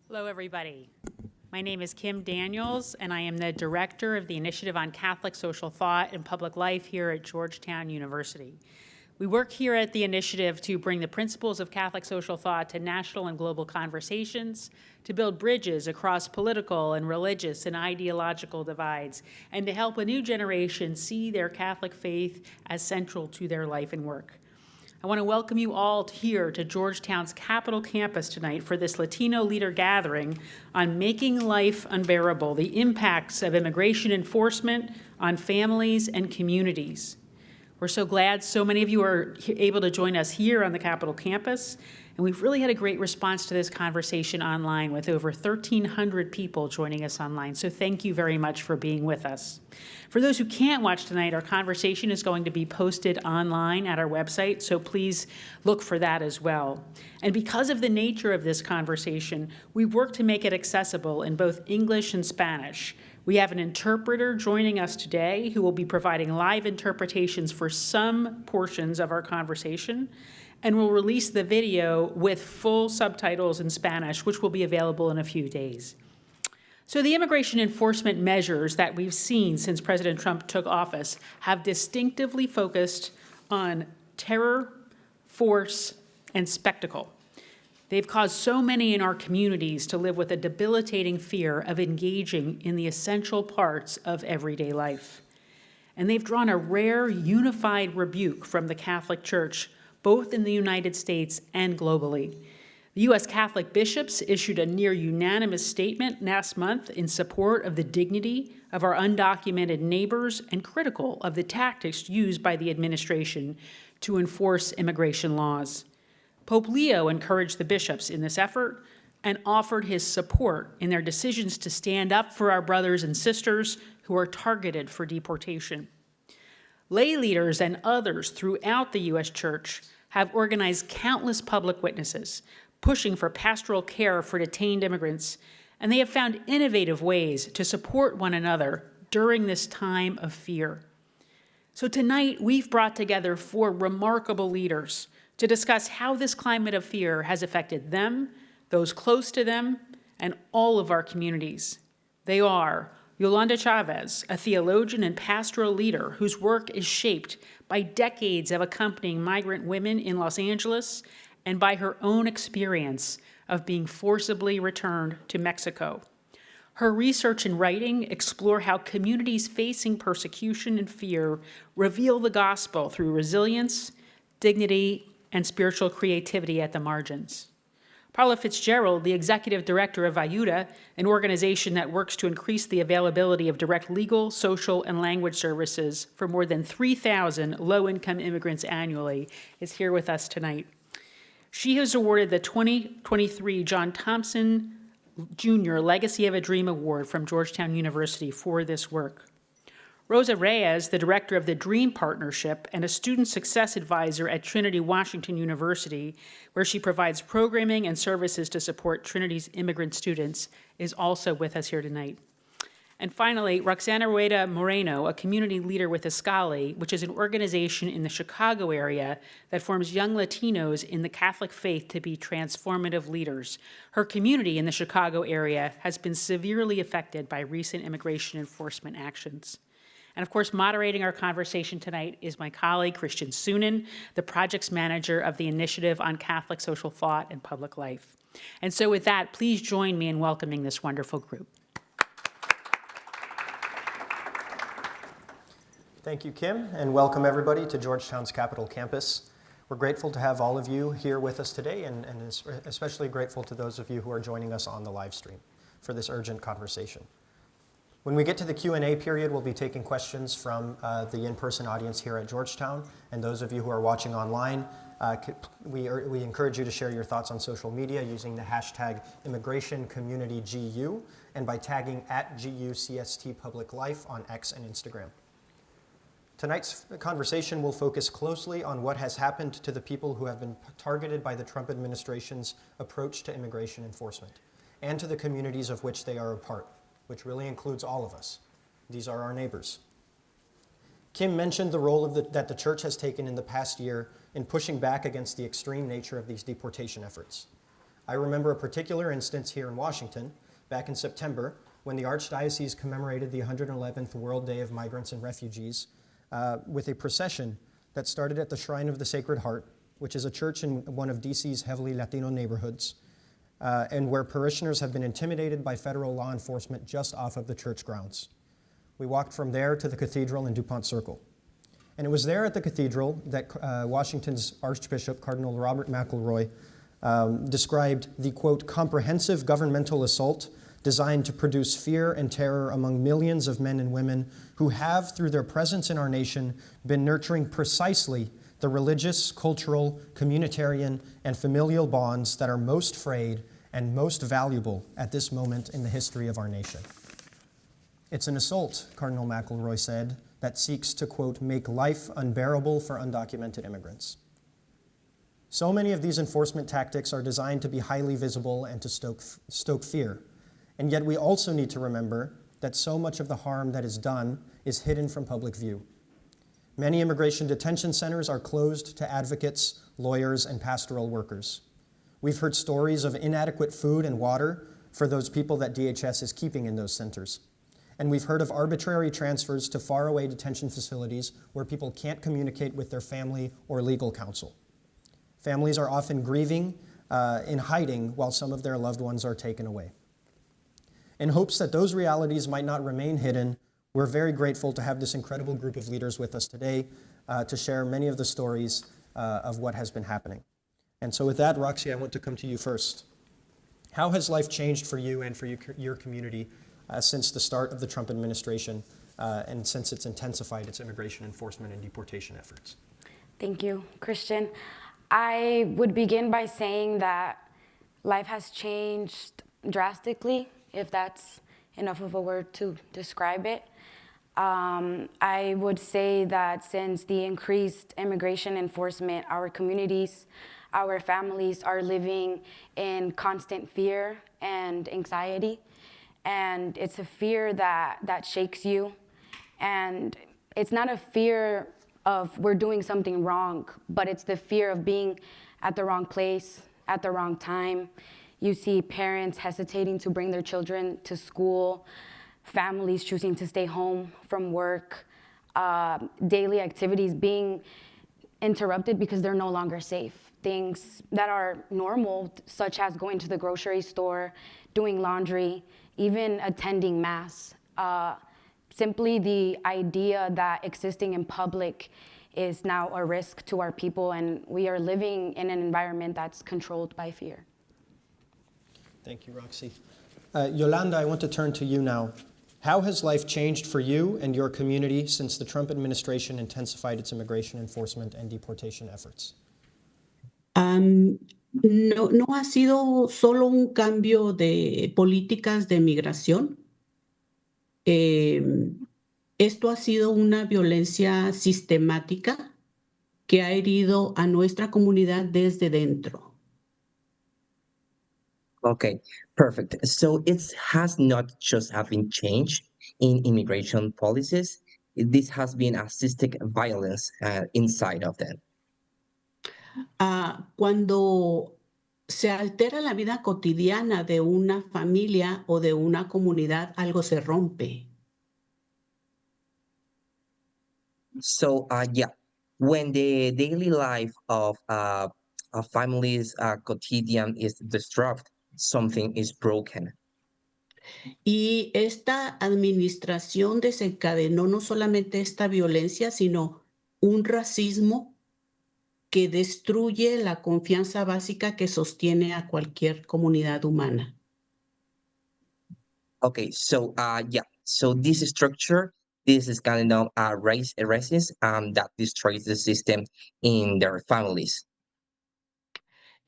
Hello, everybody. My name is Kim Daniels, and I am the director of the Initiative on Catholic Social Thought and Public Life here at Georgetown University. We work here at the initiative to bring the principles of Catholic social thought to national and global conversations, to build bridges across political and religious and ideological divides, and to help a new generation see their Catholic faith as central to their life and work. I want to welcome you all here to Georgetown's Capitol campus tonight for this Latino leader gathering on making life unbearable, the impacts of immigration enforcement on families and communities. We're so glad so many of you are able to join us here on the Capitol campus, and we've really had a great response to this conversation online with over 1,300 people joining us online, so thank you very much for being with us. For those who can't watch tonight, our conversation is going to be posted online at our website, so please look for that as well. And because of the nature of this conversation, we work to make it accessible in both English and Spanish. We have an interpreter joining us today who will be providing live interpretations for some portions of our conversation, and we'll release the video with full subtitles in Spanish, which will be available in a few days. So the immigration enforcement measures that we've seen since President Trump took office have distinctively focused on terror, force, and spectacle. They've caused so many in our communities to live with a debilitating fear of engaging in the essential parts of everyday life. And they've drawn a rare, unified rebuke from the Catholic Church, both in the United States and globally. The U.S. Catholic bishops issued a near unanimous statement last month in support of the dignity of our undocumented neighbors and critical of the tactics used by the administration to enforce immigration laws. Pope Leo encouraged the bishops in this effort and offered his support in their decisions to stand up for our brothers and sisters who are targeted for deportation. Lay leaders and others throughout the U.S. Church have organized countless public witnesses, pushing for pastoral care for detained immigrants, and they have found innovative ways to support one another during this time of fear. So tonight, we've brought together 4 remarkable leaders to discuss how this climate of fear has affected them, those close to them, and all of our communities. They are Yolanda Chavez, a theologian and pastoral leader whose work is shaped by decades of accompanying migrant women in Los Angeles and by her own experience of being forcibly returned to Mexico. Her research and writing explore how communities facing persecution and fear reveal the gospel through resilience, dignity, and spiritual creativity at the margins. Paula Fitzgerald, the executive director of Ayuda, an organization that works to increase the availability of direct legal, social, and language services for more than 3,000 low-income immigrants annually, is here with us tonight. She was awarded the 2023 John Thompson Jr. Legacy of a Dream Award from Georgetown University for this work. Rosa Reyes, the director of the DREAM Partnership and a student success advisor at Trinity Washington University, where she provides programming and services to support Trinity's immigrant students, is also with us here tonight. And finally, Roxana Rueda Moreno, a community leader with Escali, which is an organization in the Chicago area that forms young Latinos in the Catholic faith to be transformative leaders. Her community in the Chicago area has been severely affected by recent immigration enforcement actions. And of course, moderating our conversation tonight is my colleague, Christian Sunin, the projects manager of the Initiative on Catholic Social Thought and Public Life. And so with that, please join me in welcoming this wonderful group. Thank you, Kim, and welcome everybody to Georgetown's Capitol campus. We're grateful to have all of you here with us today, and especially grateful to those of you who are joining us on the live stream for this urgent conversation. When we get to the Q&A period, we'll be taking questions from the in-person audience here at Georgetown, and those of you who are watching online, we encourage you to share your thoughts on social media using the hashtag #ImmigrationCommunityGU and by tagging @GUCST Public Life on X and Instagram. Tonight's conversation will focus closely on what has happened to the people who have been targeted by the Trump administration's approach to immigration enforcement, and to the communities of which they are a part, which really includes all of us. These are our neighbors. Kim mentioned the role that the church has taken in the past year in pushing back against the extreme nature of these deportation efforts. I remember a particular instance here in Washington back in September when the Archdiocese commemorated the 111th World Day of Migrants and Refugees with a procession that started at the Shrine of the Sacred Heart, which is a church in one of DC's heavily Latino neighborhoods, and where parishioners have been intimidated by federal law enforcement just off of the church grounds. We walked from there to the cathedral in DuPont Circle. And it was there at the cathedral that Washington's Archbishop, Cardinal Robert McElroy, described the, quote, comprehensive governmental assault designed to produce fear and terror among millions of men and women who have, through their presence in our nation, been nurturing precisely the religious, cultural, communitarian, and familial bonds that are most frayed and most valuable at this moment in the history of our nation. It's an assault, Cardinal McElroy said, that seeks to, quote, make life unbearable for undocumented immigrants. So many of these enforcement tactics are designed to be highly visible and to stoke fear. And yet we also need to remember that so much of the harm that is done is hidden from public view. Many immigration detention centers are closed to advocates, lawyers, and pastoral workers. We've heard stories of inadequate food and water for those people that DHS is keeping in those centers. And we've heard of arbitrary transfers to faraway detention facilities where people can't communicate with their family or legal counsel. Families are often grieving in hiding while some of their loved ones are taken away. In hopes that those realities might not remain hidden, we're very grateful to have this incredible group of leaders with us today to share many of the stories of what has been happening. And so with that, Roxy, I want to come to you first. How has life changed for you and for your community since the start of the Trump administration and since it's intensified its immigration enforcement and deportation efforts? Thank you, Christian. I would begin by saying that life has changed drastically, if that's enough of a word to describe it. I would say that since the increased immigration enforcement, our communities, our families are living in constant fear and anxiety. And it's a fear that shakes you. And it's not a fear of we're doing something wrong, but it's the fear of being at the wrong place, at the wrong time. You see parents hesitating to bring their children to school, families choosing to stay home from work, daily activities being interrupted because they're no longer safe. Things that are normal, such as going to the grocery store, doing laundry, even attending mass. Simply the idea that existing in public is now a risk to our people, and we are living in an environment that's controlled by fear. Thank you, Roxy. Yolanda, I want to turn to you now. How has life changed for you and your community since the Trump administration intensified its immigration enforcement and deportation efforts? No ha sido solo un cambio de políticas de migración. Esto ha sido una violencia sistemática que ha herido a nuestra comunidad desde dentro. Okay, perfect. So it has not just having changed in immigration policies. This has been a systemic violence inside of them. Cuando se altera la vida cotidiana de una familia o de una comunidad, algo se rompe. So when the daily life of families quotidian is disrupted, something is broken. Y esta administración desencadenó no solamente esta violencia, sino un racismo que destruye la confianza básica que sostiene a cualquier comunidad humana. Okay, so so this structure, this is kind of racism that destroys the system in their families.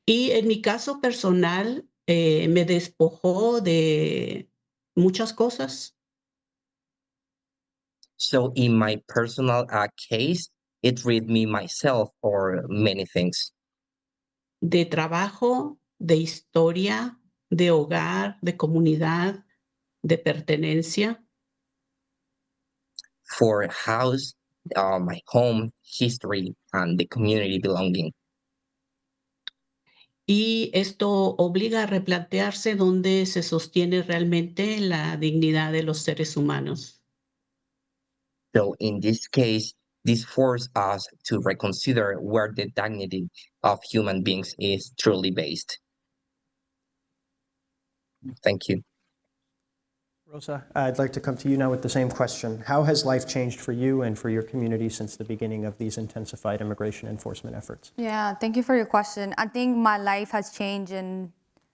Y en mi caso personal, me despojó de muchas cosas. So in my personal case, it rid me myself for many things. De trabajo, de historia, de hogar, de comunidad, de pertenencia. For house, my home, history, and the community belonging. y esto obliga a replantearse dónde se sostiene realmente la dignidad de los seres humanos. So in this case, this forced us to reconsider where the dignity of human beings is truly based. Thank you. Rosa, I'd like to come to you now with the same question. How has life changed for you and for your community since the beginning of these intensified immigration enforcement efforts? Yeah, thank you for your question. I think my life has changed in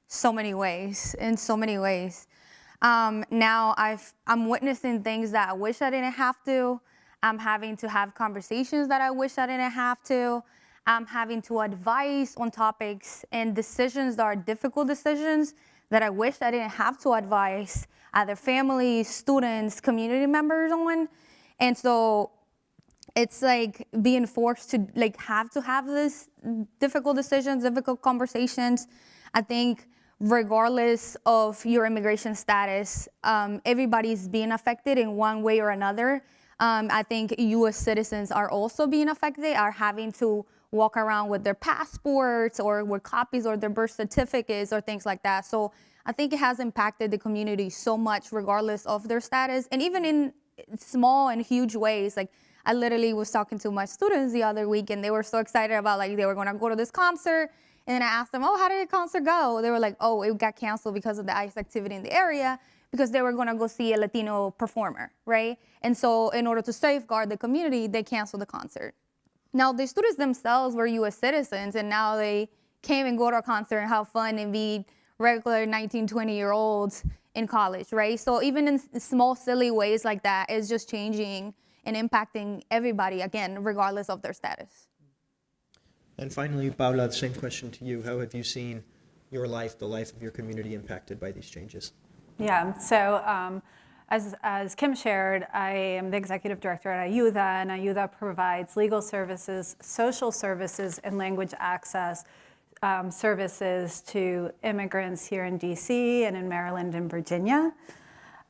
so many ways, Now I'm witnessing things that I wish I didn't have to. I'm having to have conversations that I wish I didn't have to. I'm having to advise on topics and decisions that are difficult decisions that I wish I didn't have to advise either families, students, community members on. And so it's like being forced to have this difficult decisions, difficult conversations. I think regardless of your immigration status, everybody's being affected in one way or another. I think U.S. citizens are also being affected, are having to walk around with their passports or with copies or their birth certificates or things like that. So I think it has impacted the community so much regardless of their status, and even in small and huge ways. Like I literally was talking to my students the other week and they were so excited about they were gonna go to this concert. And then I asked them, oh, how did the concert go? They were like, oh, it got canceled because of the ICE activity in the area, because they were gonna go see a Latino performer, right? And so in order to safeguard the community, they canceled the concert. Now the students themselves were US citizens, and now they came and go to a concert and have fun and be regular 19, 20-year-olds in college, right? So even in small, silly ways like that, it's just changing and impacting everybody, again, regardless of their status. And finally, Paula, the same question to you. How have you seen your life, the life of your community, impacted by these changes? Yeah, so as Kim shared, I am the executive director at Ayuda, and Ayuda provides legal services, social services, and language access services to immigrants here in DC and in Maryland and Virginia.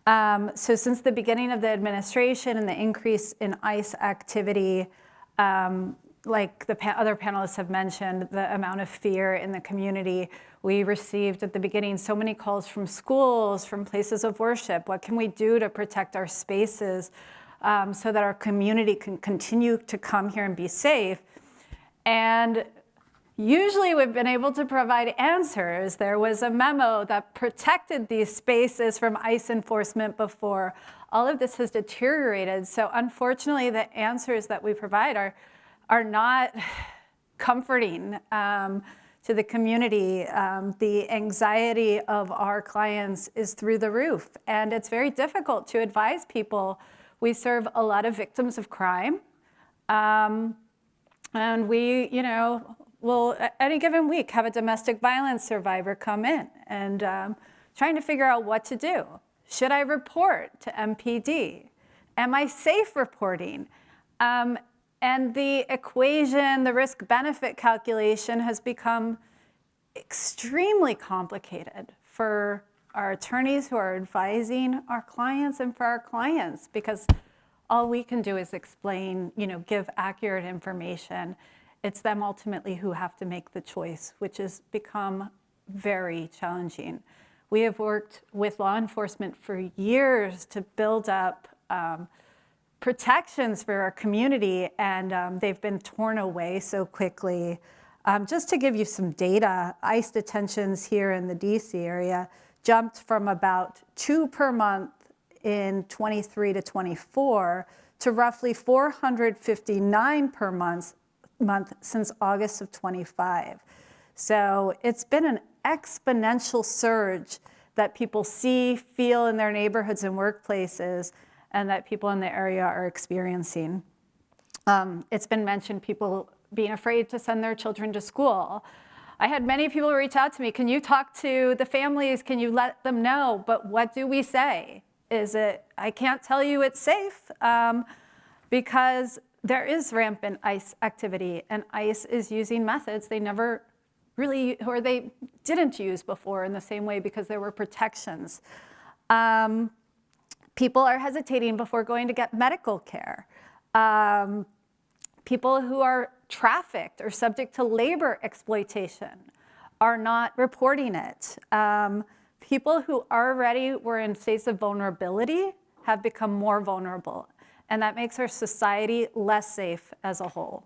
So since the beginning of the administration and the increase in ICE activity, like the other panelists have mentioned, the amount of fear in the community, we received at the beginning so many calls from schools, from places of worship. What can we do to protect our spaces so that our community can continue to come here and be safe? And usually we've been able to provide answers. There was a memo that protected these spaces from ICE enforcement before. All of this has deteriorated. So unfortunately, the answers that we provide are not comforting to the community. The anxiety of our clients is through the roof, and it's very difficult to advise people. We serve a lot of victims of crime, and we, will any given week have a domestic violence survivor come in and trying to figure out what to do. Should I report to MPD? Am I safe reporting? And the equation, the risk-benefit calculation has become extremely complicated for our attorneys who are advising our clients and for our clients, because all we can do is explain, give accurate information. It's them ultimately who have to make the choice, which has become very challenging. We have worked with law enforcement for years to build up protections for our community, and they've been torn away so quickly. Just to give you some data, ICE detentions here in the DC area jumped from about 2 per month in 23 to 24 to roughly 459 per month since August of 25. So it's been an exponential surge that people see, feel in their neighborhoods and workplaces, and that people in the area are experiencing. It's been mentioned, people being afraid to send their children to school. I had many people reach out to me, can you talk to the families, can you let them know? But what do we say? I can't tell you it's safe, because there is rampant ICE activity, and ICE is using methods they never really, or they didn't use before in the same way, because there were protections. People are hesitating before going to get medical care. People who are trafficked or subject to labor exploitation are not reporting it. People who already were in states of vulnerability have become more vulnerable, and that makes our society less safe as a whole.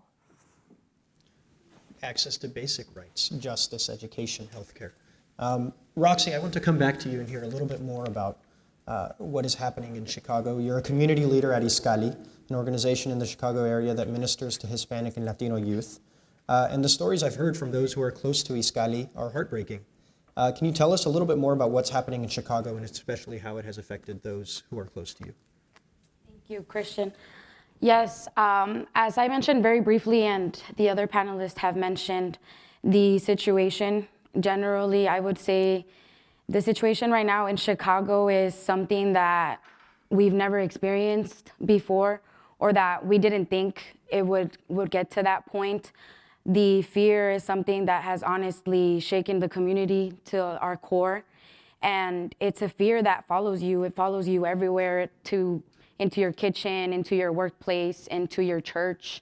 Access to basic rights, justice, education, healthcare. Roxy, I want to come back to you and hear a little bit more about what is happening in Chicago. You're a community leader at Iskali, an organization in the Chicago area that ministers to Hispanic and Latino youth. And the stories I've heard from those who are close to Iskali are heartbreaking. Can you tell us a little bit more about what's happening in Chicago and especially how it has affected those who are close to you? Thank you, Christian. Yes, as I mentioned very briefly, and the other panelists have mentioned, the situation generally, I would say the situation right now in Chicago is something that we've never experienced before, or that we didn't think it would get to that point. The fear is something that has honestly shaken the community to our core. And it's a fear that follows you. It follows you everywhere, into your kitchen, into your workplace, into your church.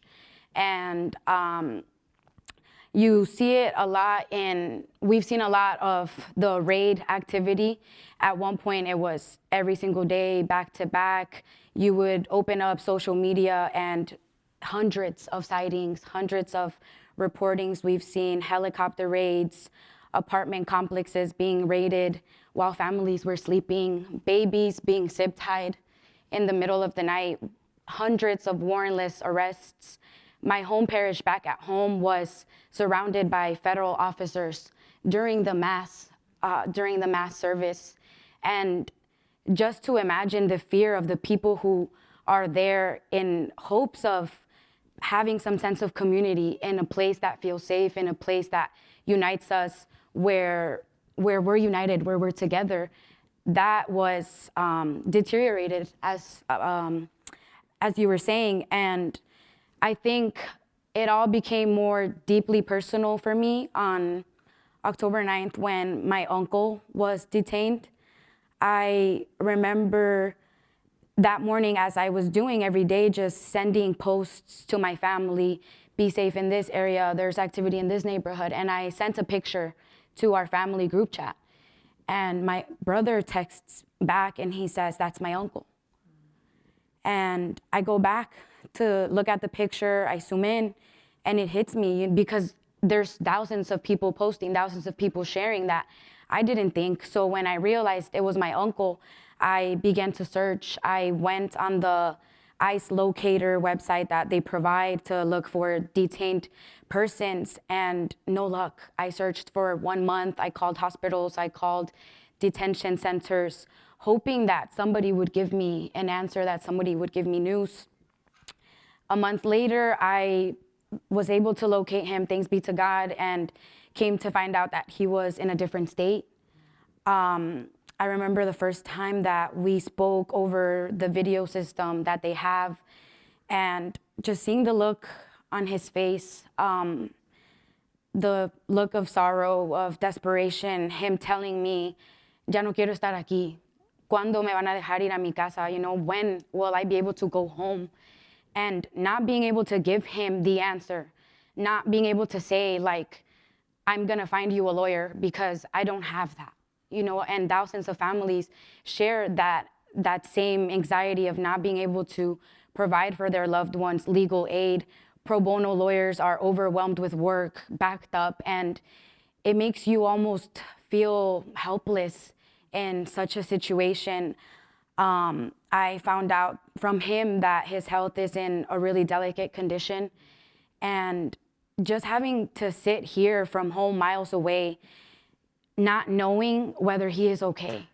And you see it a lot we've seen a lot of the raid activity. At one point, it was every single day, back to back. You would open up social media and hundreds of sightings, hundreds of reportings. We've seen helicopter raids, apartment complexes being raided while families were sleeping, babies being zip-tied in the middle of the night, hundreds of warrantless arrests. My home parish back at home was surrounded by federal officers during the mass service. And just to imagine the fear of the people who are there in hopes of having some sense of community in a place that feels safe, in a place that unites us, where we're united, where we're together, that was deteriorated, as you were saying. And I think it all became more deeply personal for me on October 9th when my uncle was detained. I remember that morning, as I was doing every day, just sending posts to my family, be safe in this area, there's activity in this neighborhood. And I sent a picture to our family group chat. And my brother texts back and he says, "That's my uncle." And I go back to look at the picture, I zoom in, and it hits me because there's thousands of people posting, thousands of people sharing that. I didn't think. So when I realized it was my uncle, I began to search. I went on the ICE locator website that they provide to look for detained persons, and no luck. I searched for 1 month. I called hospitals. I called detention centers, hoping that somebody would give me an answer, that somebody would give me news. A month later, I was able to locate him, thanks be to God, and came to find out that he was in a different state. I remember the first time that we spoke over the video system that they have, and just seeing the look on his face, the look of sorrow, of desperation, him telling me, "Ya no quiero estar aquí. ¿Cuándo me van a dejar ir a mi casa? You know, when will I be able to go home?" And not being able to give him the answer, not being able to say, like, "I'm gonna find you a lawyer," because I don't have that. You know, and thousands of families share that same anxiety of not being able to provide for their loved ones legal aid. Pro bono lawyers are overwhelmed with work, backed up, and it makes you almost feel helpless in such a situation. I found out from him that his health is in a really delicate condition, and just having to sit here from home miles away, not knowing whether he is okay,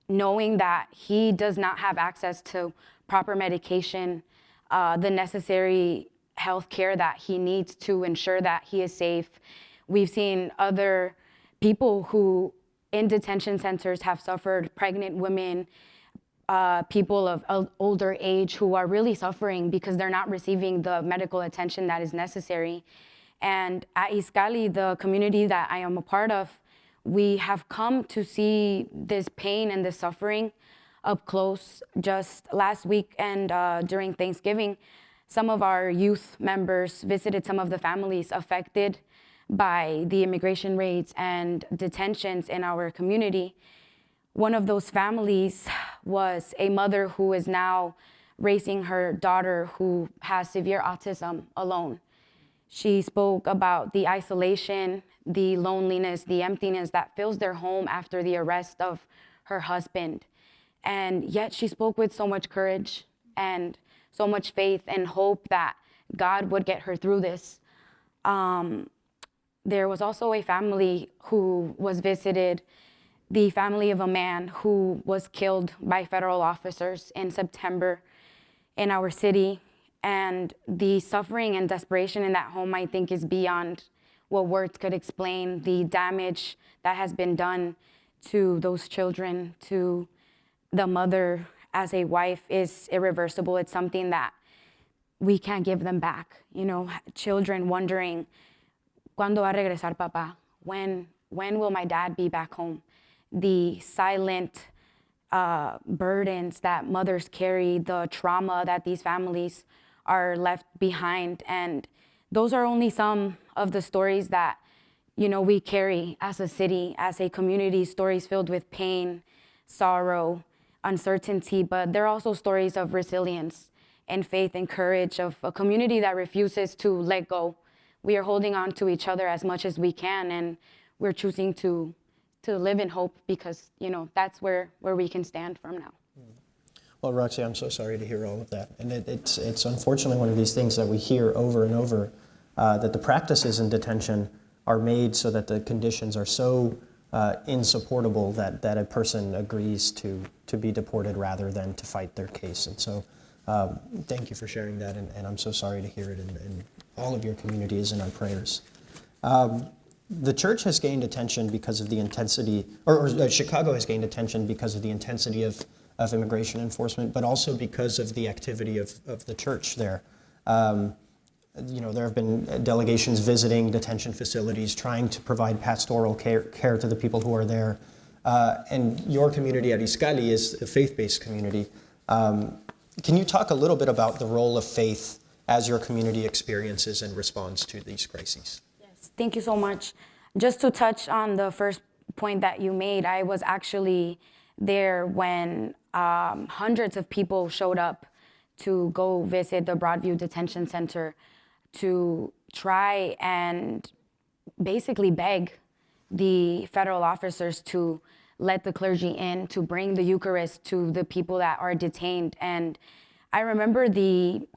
knowing that he does not have access to proper medication, the necessary health care that he needs to ensure that he is safe. We've seen other people who in detention centers have suffered, pregnant women, people of older age who are really suffering because they're not receiving the medical attention that is necessary. And at Iskali, the community that I am a part of, we have come to see this pain and this suffering up close. Just last week and during Thanksgiving, some of our youth members visited some of the families affected by the immigration raids and detentions in our community. One of those families was a mother who is now raising her daughter who has severe autism alone. She spoke about the isolation, the loneliness, the emptiness that fills their home after the arrest of her husband. And yet she spoke with so much courage and so much faith and hope that God would get her through this. There was also a family who was visited, the family of a man who was killed by federal officers in September in our city. And the suffering and desperation in that home, I think, is beyond what words could explain. The damage that has been done to those children, to the mother as a wife, is irreversible. It's something that we can't give them back. You know, children wondering, ¿Cuándo va a regresar papá? When will my dad be back home? The silent burdens that mothers carry, the trauma that these families are left behind. And those are only some of the stories that, you know, we carry as a city, as a community, stories filled with pain, sorrow, uncertainty, but they're also stories of resilience and faith and courage of a community that refuses to let go. We are holding on to each other as much as we can, and we're choosing to live in hope because, you know, that's where we can stand from now. Well, Roxy, I'm so sorry to hear all of that. And it's unfortunately one of these things that we hear over and over, that the practices in detention are made so that the conditions are so insupportable that a person agrees to be deported rather than to fight their case. And so thank you for sharing that, and I'm so sorry to hear it, and all of your community is in our prayers. The church has gained attention because of the intensity, or Chicago has gained attention because of the intensity of immigration enforcement, but also because of the activity of the church there. You know, there have been delegations visiting detention facilities, trying to provide pastoral care to the people who are there. And your community at Iskali is a faith-based community. Can you talk a little bit about the role of faith as your community experiences and responds to these crises? Yes, thank you so much. Just to touch on the first point that you made, I was actually there when hundreds of people showed up to go visit the Broadview Detention Center to try and basically beg the federal officers to let the clergy in, to bring the Eucharist to the people that are detained. And I remember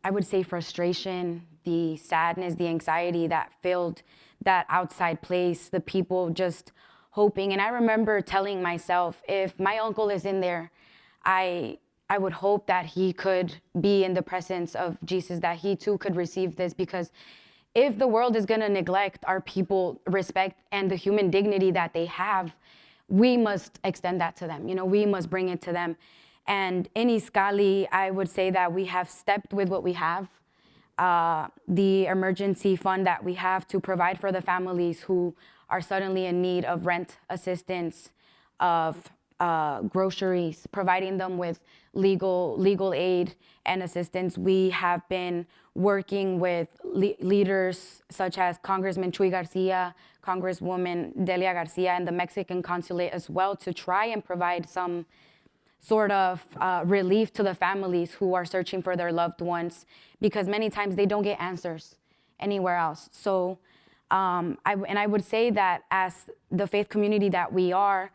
I would say frustration, the sadness, the anxiety that filled that outside place, the people just hoping. And I remember telling myself, if my uncle is in there, I would hope that he could be in the presence of Jesus, that he too could receive this, because if the world is gonna neglect our people respect and the human dignity that they have, we must extend that to them. You know, we must bring it to them. And in Iskali, I would say that we have stepped with what we have. The emergency fund that we have to provide for the families who are suddenly in need of rent assistance, of groceries, providing them with legal aid and assistance. We have been working with leaders such as Congressman Chuy Garcia, Congresswoman Delia Garcia, and the Mexican consulate as well, to try and provide some sort of relief to the families who are searching for their loved ones, because many times they don't get answers anywhere else. So I would say that as the faith community that we are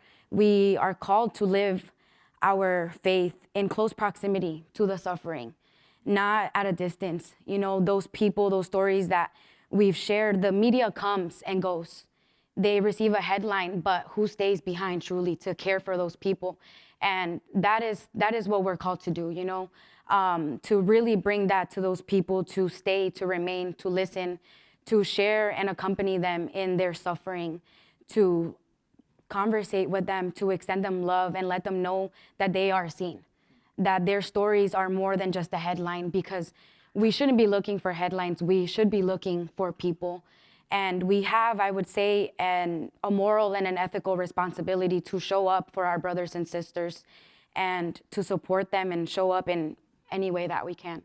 called to live our faith in close proximity to the suffering, not at a distance. You know, those people, those stories that we've shared, the media comes and goes. They receive a headline, but who stays behind truly to care for those people? And that is what we're called to do, you know, to really bring that to those people, to stay, to remain, to listen, to share and accompany them in their suffering, to conversate with them, to extend them love and let them know that they are seen, that their stories are more than just a headline, because we shouldn't be looking for headlines. We should be looking for people. And we have, I would say, a moral and an ethical responsibility to show up for our brothers and sisters and to support them and show up in any way that we can.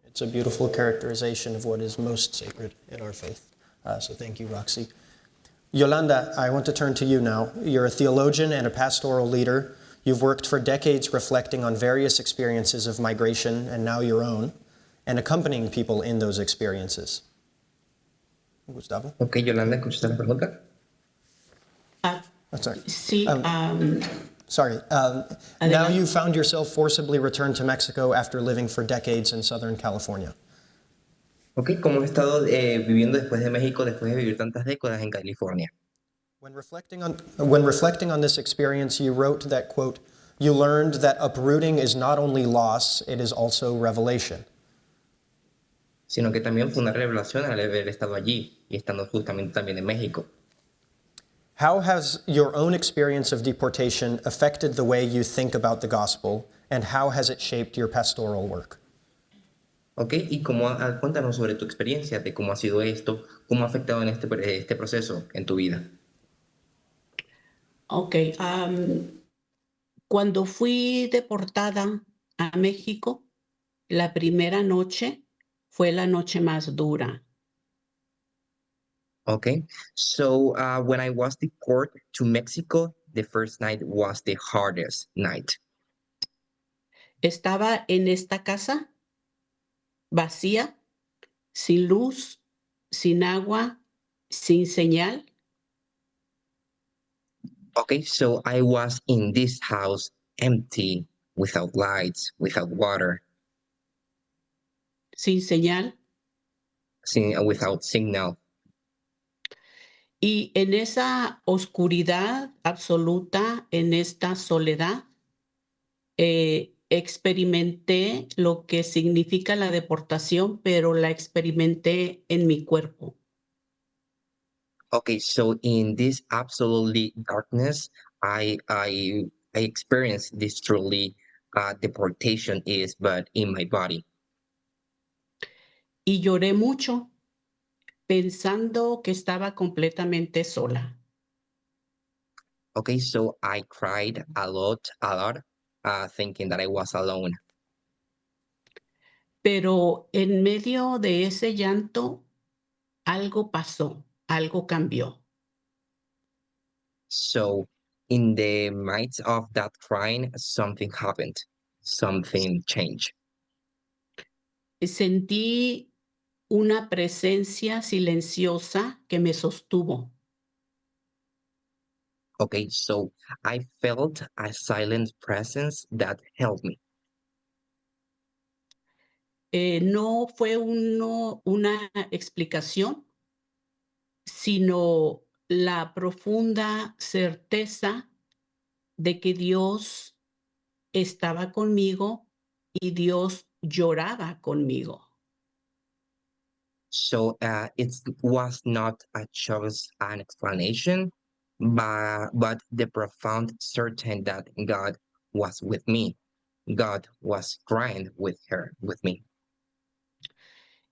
It's a beautiful characterization of what is most sacred in our faith. So thank you, Roxy. Yolanda, I want to turn to you now. You're a theologian and a pastoral leader. You've worked for decades reflecting on various experiences of migration and now your own, and accompanying people in those experiences. Gustavo? Ok, Yolanda, ¿escuchaste la pregunta? Ah, Oh, sorry. sí, Sorry. Now Adelante. you found yourself forcibly returned to Mexico after living for decades in Southern California. Ok, ¿cómo has estado viviendo después de México, después de vivir tantas décadas en California? When reflecting on this experience, you wrote that, quote, you learned that uprooting is not only loss, it is also revelation. Sino que también fue una revelación al haber estado allí y estando justamente también en México. How has your own experience of deportation affected the way you think about the gospel, and how has it shaped your pastoral work? Ok, y cuéntanos sobre tu experiencia, de cómo ha sido esto, cómo ha afectado en este proceso en tu vida. Ok, cuando fui deportada a México, la primera noche fue la noche más dura. Okay, so when I was deported to Mexico, the first night was the hardest night. Estaba en esta casa vacía, sin luz, sin agua, sin señal. Okay, so I was in this house empty, without lights, without water, Sin señal. without signal. Y en esa oscuridad absoluta, en esta soledad, experimenté lo que significa la deportación, pero la experimenté en mi cuerpo. Okay, so in this absolutely darkness, I experienced this truly deportation is, but in my body. Y lloré mucho, pensando que estaba completamente sola. Okay, so I cried a lot, thinking that I was alone. Pero en medio de ese llanto, algo pasó, algo cambió. So in the midst of that crying, something happened, something changed. Sentí una presencia silenciosa que me sostuvo. Okay, so I felt a silent presence that helped me. No fue una explicación, sino la profunda certeza de que Dios estaba conmigo y Dios lloraba conmigo. So it was not just an explanation, but the profound certain that God was with me. God was crying with me.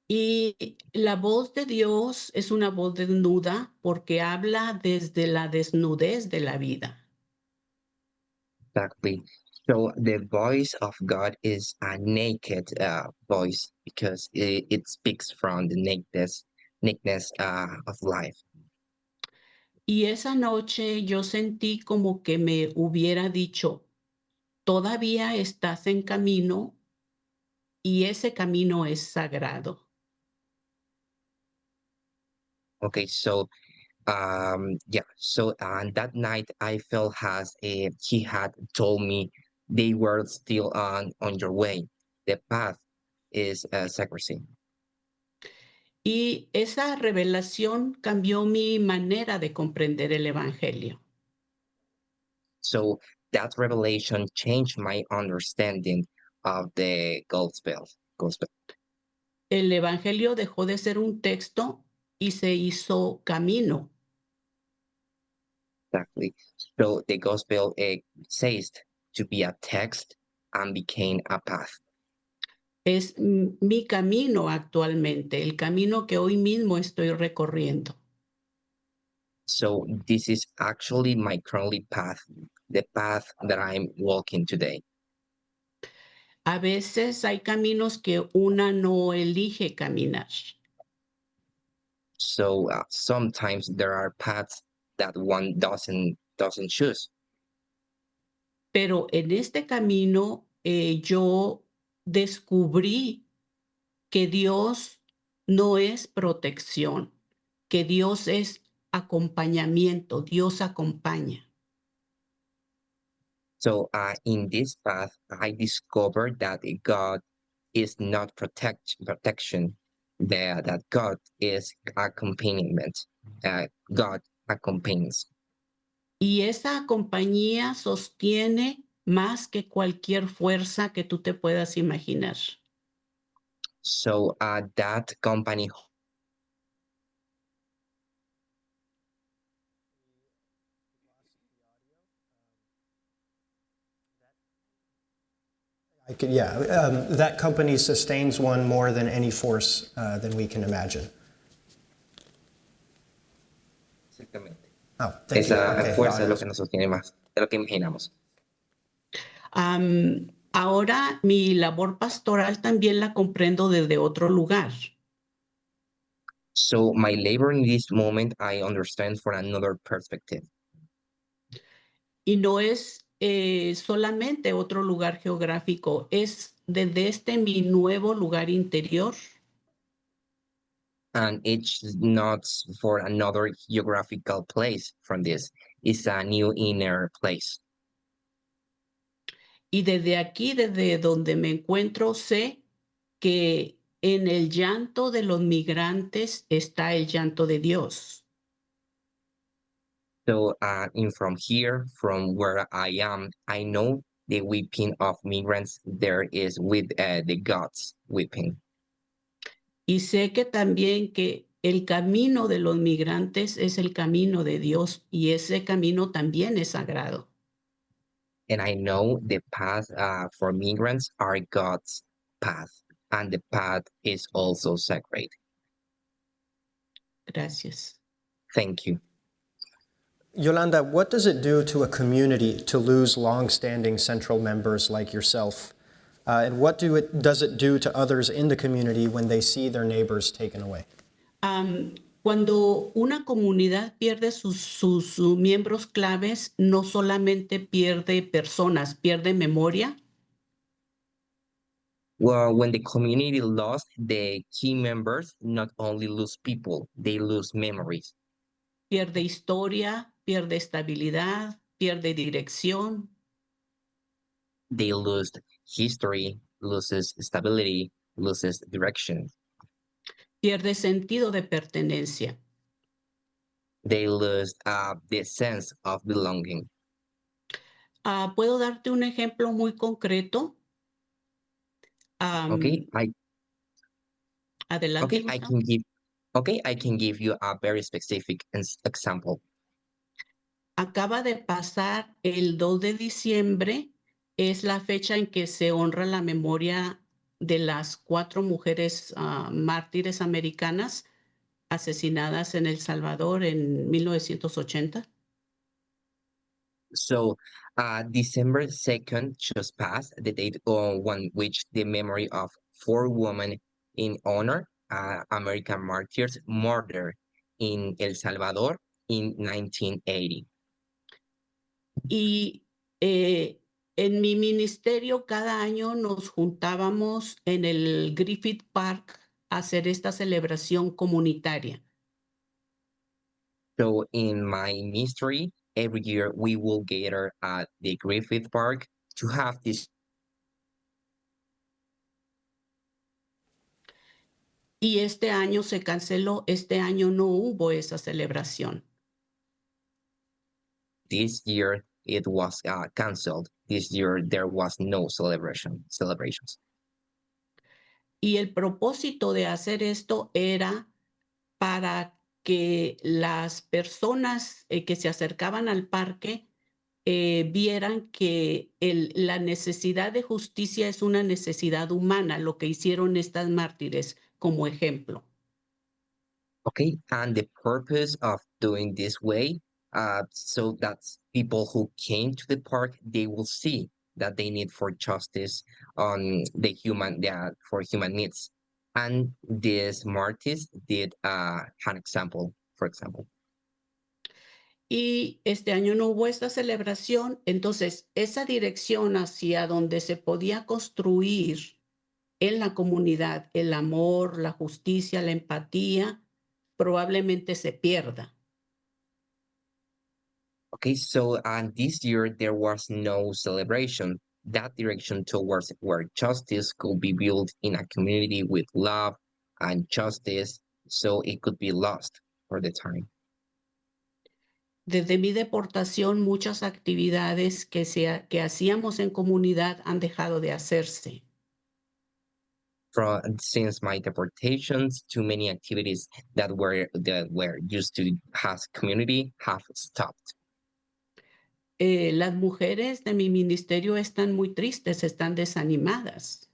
Y la voz de Dios es una voz desnuda porque habla desde la desnudez de la vida. Exactly. So the voice of God is a naked voice because it speaks from the nakedness of life. Y esa noche yo sentí como que me hubiera dicho, todavía estás en camino y ese camino es sagrado. Okay, so yeah, so and that night I felt as if he had told me they were still on your way. The path is secrecy. Y esa revelación cambió mi manera de comprender el Evangelio. So that revelation changed my understanding of the gospel. El Evangelio dejó de ser un texto y se hizo camino. Exactly. So the gospel ceased to be a text and became a path. Es mi camino actualmente, el camino que hoy mismo estoy recorriendo. So this is actually my currently path, the path that I'm walking today. A veces hay caminos que una no elige caminar. So sometimes there are paths that one doesn't choose. Pero en este camino yo descubrí que Dios no es protección, que Dios es acompañamiento, Dios acompaña. So in this path, I discovered that God is not protection, that God is accompaniment. God accompanies. Y esa compañía sostiene más que cualquier fuerza que tú te puedas imaginar. So that company. That company sustains one more than any force than we can imagine. Exactamente. Oh, thank you. Esa Okay. fuerza es lo que nos sostiene más de lo que imaginamos. Ahora mi labor pastoral también la comprendo desde otro lugar. So my labor in this moment, I understand from another perspective. Y no es solamente otro lugar geográfico, es desde este mi nuevo lugar interior. And it's not for another geographical place from this. It's a new inner place. Y desde aquí, desde donde me encuentro, sé que en el llanto de los migrantes está el llanto de Dios. So from here, from where I am, I know the weeping of migrants there is with the gods weeping. Y sé que también que el camino de los migrantes es el camino de Dios y ese camino también es sagrado. And I know the path for migrants are God's path, and the path is also sacred. Gracias. Thank you. Yolanda, what does it do to a community to lose long-standing central members like yourself? And what does it do to others in the community when they see their neighbors taken away? Cuando una comunidad pierde sus miembros claves, no solamente pierde personas, pierde memoria, Well, when the community lost the key members, not only lose people, they lose memories. pierde historia, pierde estabilidad, pierde dirección. They lose history, loses stability, loses direction. Pierde sentido de pertenencia. They lose the sense of belonging. ¿Puedo darte un ejemplo muy concreto? Okay, Adelante, I Gustavo. can give you a very specific example. Acaba de pasar el 2 de diciembre, es la fecha en que se honra la memoria de las 4 mujeres mártires americanas asesinadas en El Salvador en 1980. So December 2nd just passed, the date on which the memory of 4 women in honor American martyrs murdered in El Salvador in 1980. Y en mi ministerio cada año nos juntábamos en el Griffith Park a hacer esta celebración comunitaria. So in my ministry, every year we will gather at the Griffith Park to have this. Y este año se canceló, este año no hubo esa celebración. This year it was canceled. This year there was no celebrations. Y el propósito de hacer esto era para que las personas que se acercaban al parque vieran que la necesidad de justicia es una necesidad humana, lo que hicieron estas mártires como ejemplo. Okay, and the purpose of doing this way, so that people who came to the park, they will see that they need for justice on for human needs. And this Martis did an example, for example. Y este año no hubo esta celebración, entonces esa dirección hacia donde se podía construir en la comunidad el amor, la justicia, la empatía, probablemente se pierda. Okay, so this year there was no celebration. That direction towards where justice could be built in a community with love and justice, so it could be lost for the time. Desde mi deportación, muchas actividades que hacíamos en comunidad han dejado de hacerse. Since my deportations, too many activities that were used to has community have stopped. Las mujeres de mi ministerio están muy tristes, están desanimadas.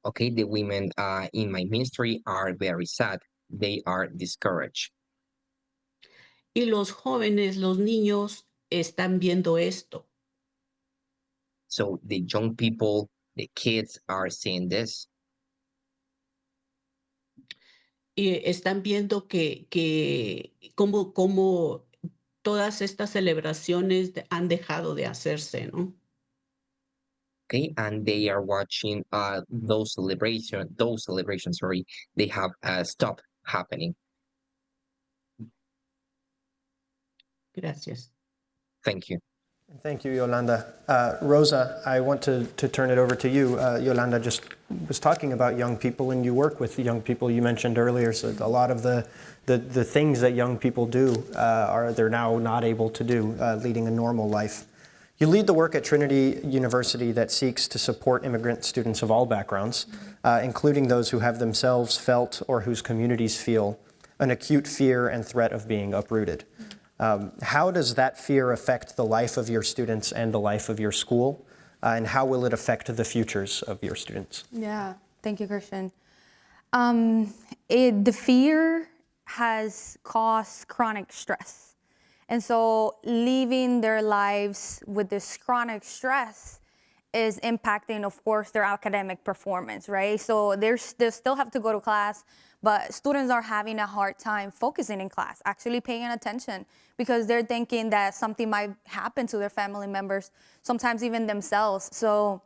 Okay, the women in my ministry are very sad. They are discouraged. Y los jóvenes, los niños, están viendo esto. So the young people, the kids are seeing this. Y están viendo que cómo todas estas celebraciones han dejado de hacerse, ¿no? Okay, and they are watching those celebrations, sorry, they have stopped happening. Gracias. Thank you. Thank you, Yolanda. Rosa, I want to turn it over to you. Yolanda just was talking about young people, and you work with the young people you mentioned earlier. So a lot of the things that young people do they're now not able to do, leading a normal life. You lead the work at Trinity University that seeks to support immigrant students of all backgrounds, including those who have themselves felt or whose communities feel an acute fear and threat of being uprooted. How does that fear affect the life of your students and the life of your school? And how will it affect the futures of your students? Yeah, thank you, Christian. The fear has caused chronic stress. And so living their lives with this chronic stress is impacting, of course, their academic performance, right? So they still have to go to class, but students are having a hard time focusing in class, actually paying attention, because they're thinking that something might happen to their family members, sometimes even themselves. So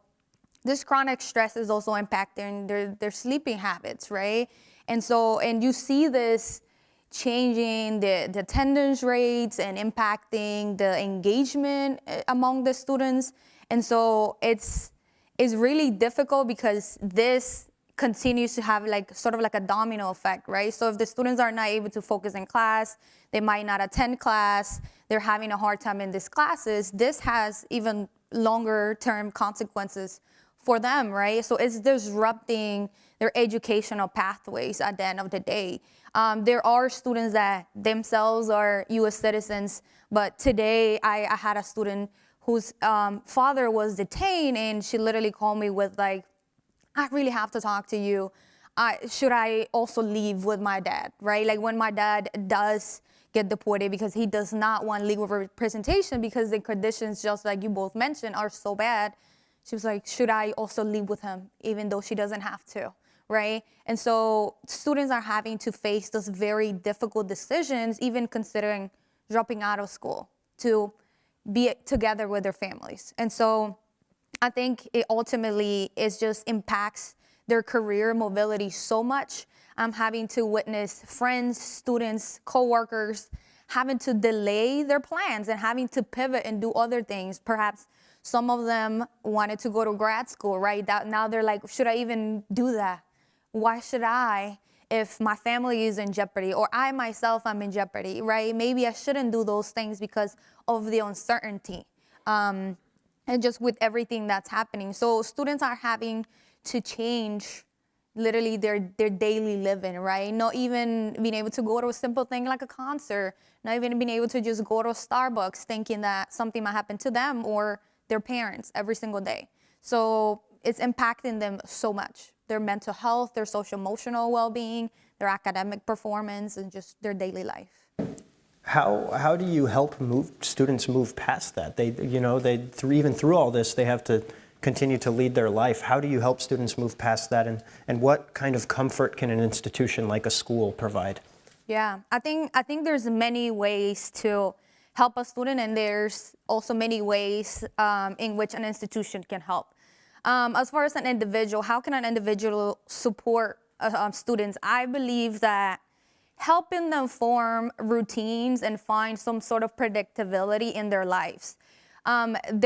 this chronic stress is also impacting their sleeping habits, right? And you see this changing the attendance rates and impacting the engagement among the students. And so it's really difficult because this continues to have sort of like a domino effect, right? So if the students are not able to focus in class, they might not attend class, they're having a hard time in these classes, this has even longer term consequences for them, right? So it's disrupting their educational pathways at the end of the day. There are students that themselves are US citizens, but today I had a student whose father was detained, and she literally called me with I really have to talk to you. Should I also leave with my dad, right? Like when my dad does get deported because he does not want legal representation because the conditions, just like you both mentioned, are so bad. She was like, should I also leave with him even though she doesn't have to, right? And so students are having to face those very difficult decisions, even considering dropping out of school to be together with their families. And so I think it ultimately just impacts their career mobility so much. I'm having to witness friends, students, coworkers having to delay their plans and having to pivot and do other things. Perhaps some of them wanted to go to grad school, right? Now they're like, should I even do that? Why should I if my family is in jeopardy or I myself am in jeopardy, right? Maybe I shouldn't do those things because of the uncertainty. And just with everything that's happening. So students are having to change literally their daily living, right? Not even being able to go to a simple thing like a concert, not even being able to just go to Starbucks thinking that something might happen to them or their parents every single day. So it's impacting them so much. Their mental health, their social emotional well-being, their academic performance, and just their daily life. How do you help students move past that? Even through all this, they have to continue to lead their life. How do you help students move past that, and what kind of comfort can an institution like a school provide? Yeah, I think there's many ways to help a student, and there's also many ways in which an institution can help. As far as an individual, how can an individual support students? I believe that helping them form routines and find some sort of predictability in their lives.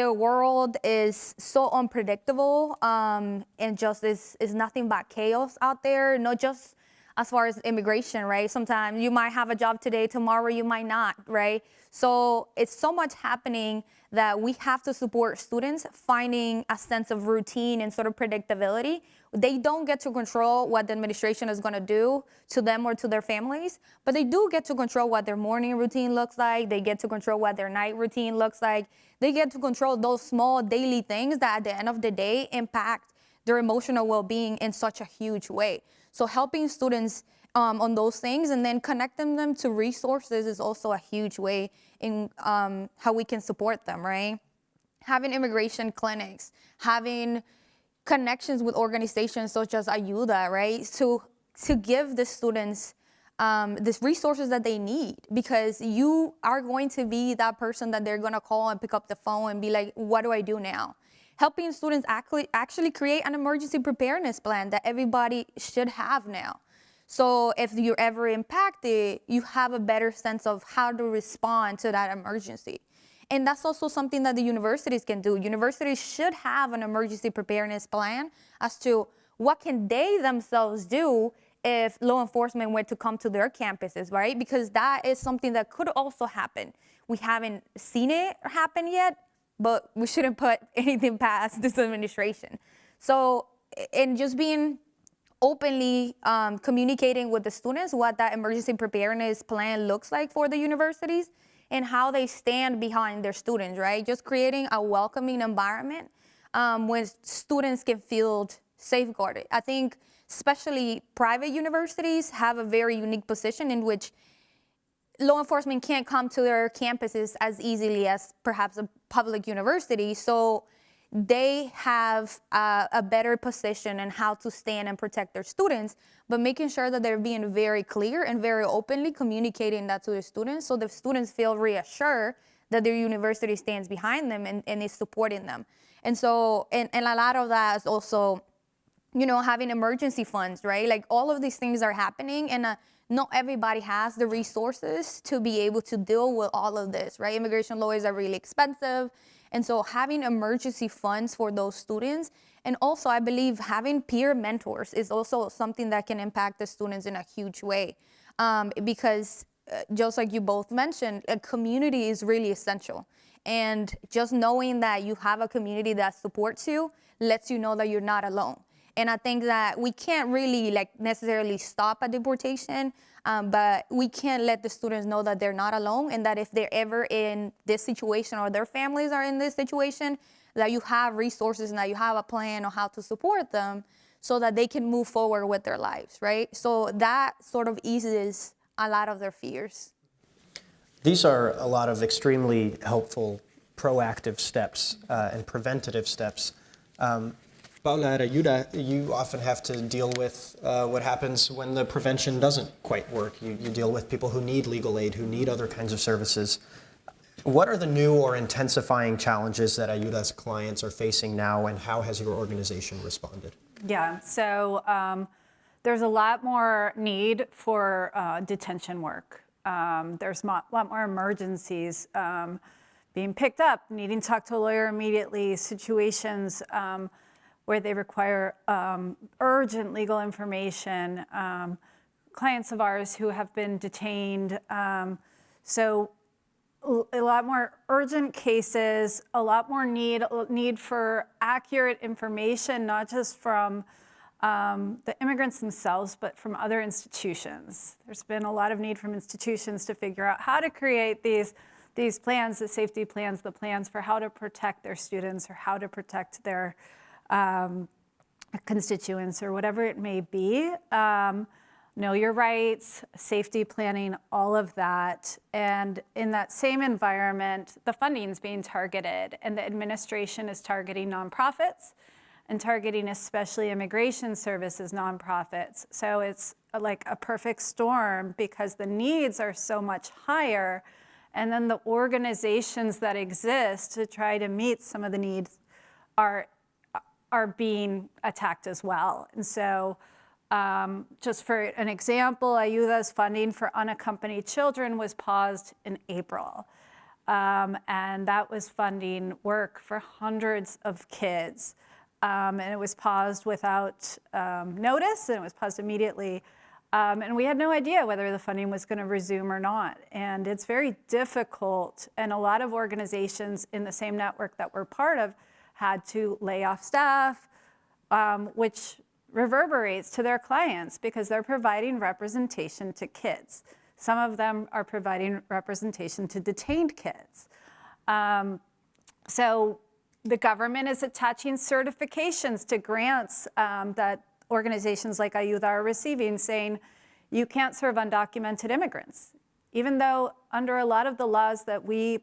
The world is so unpredictable, and just is nothing but chaos out there, not just as far as immigration, right? Sometimes you might have a job today, tomorrow you might not, right? So it's so much happening that we have to support students finding a sense of routine and sort of predictability. They don't get to control what the administration is gonna do to them or to their families, but they do get to control what their morning routine looks like. They get to control what their night routine looks like. They get to control those small daily things that at the end of the day impact their emotional well-being in such a huge way. So helping students on those things and then connecting them to resources is also a huge way in how we can support them, right? Having immigration clinics, having connections with organizations such as Ayuda, right? To give the students these resources that they need, because you are going to be that person that they're gonna call and pick up the phone and be like, what do I do now? Helping students actually create an emergency preparedness plan that everybody should have now. So if you're ever impacted, you have a better sense of how to respond to that emergency. And that's also something that the universities can do. Universities should have an emergency preparedness plan as to what can they themselves do if law enforcement were to come to their campuses, right? Because that is something that could also happen. We haven't seen it happen yet, but we shouldn't put anything past this administration. So, and just being openly communicating with the students what that emergency preparedness plan looks like for the universities and how they stand behind their students, right? Just creating a welcoming environment where students can feel safeguarded. I think especially private universities have a very unique position in which law enforcement can't come to their campuses as easily as perhaps a public university. So they have a better position in how to stand and protect their students, but making sure that they're being very clear and very openly communicating that to the students so the students feel reassured that their university stands behind them and is supporting them. And so, and a lot of that is also, you know, having emergency funds, right? Like all of these things are happening, and not everybody has the resources to be able to deal with all of this, right? Immigration lawyers are really expensive. And so having emergency funds for those students, and also I believe having peer mentors is also something that can impact the students in a huge way. Because just like you both mentioned, a community is really essential. And just knowing that you have a community that supports you lets you know that you're not alone. And I think that we can't really necessarily stop a deportation, but we can't let the students know that they're not alone, and that if they're ever in this situation or their families are in this situation, that you have resources and that you have a plan on how to support them so that they can move forward with their lives, right? So that sort of eases a lot of their fears. These are a lot of extremely helpful proactive steps and preventative steps. Paula, at Ayuda, you often have to deal with what happens when the prevention doesn't quite work. You deal with people who need legal aid, who need other kinds of services. What are the new or intensifying challenges that Ayuda's clients are facing now, and how has your organization responded? Yeah, so there's a lot more need for detention work. There's a lot more emergencies being picked up, needing to talk to a lawyer immediately, situations where they require urgent legal information, clients of ours who have been detained. So a lot more urgent cases, a lot more need for accurate information, not just from the immigrants themselves, but from other institutions. There's been a lot of need from institutions to figure out how to create these plans, the safety plans, the plans for how to protect their students or how to protect their constituents or whatever it may be. know your rights, safety planning, all of that. And in that same environment, the funding is being targeted, and the administration is targeting nonprofits and targeting especially immigration services nonprofits. So it's like a perfect storm because the needs are so much higher, and then the organizations that exist to try to meet some of the needs are being attacked as well. And so just for an example, Ayuda's funding for unaccompanied children was paused in April. And that was funding work for hundreds of kids. And it was paused without notice, and it was paused immediately. And we had no idea whether the funding was going to resume or not. And it's very difficult. And a lot of organizations in the same network that we're part of had to lay off staff, which reverberates to their clients because they're providing representation to kids. Some of them are providing representation to detained kids. So the government is attaching certifications to grants that organizations like Ayuda are receiving, saying you can't serve undocumented immigrants. Even though under a lot of the laws that we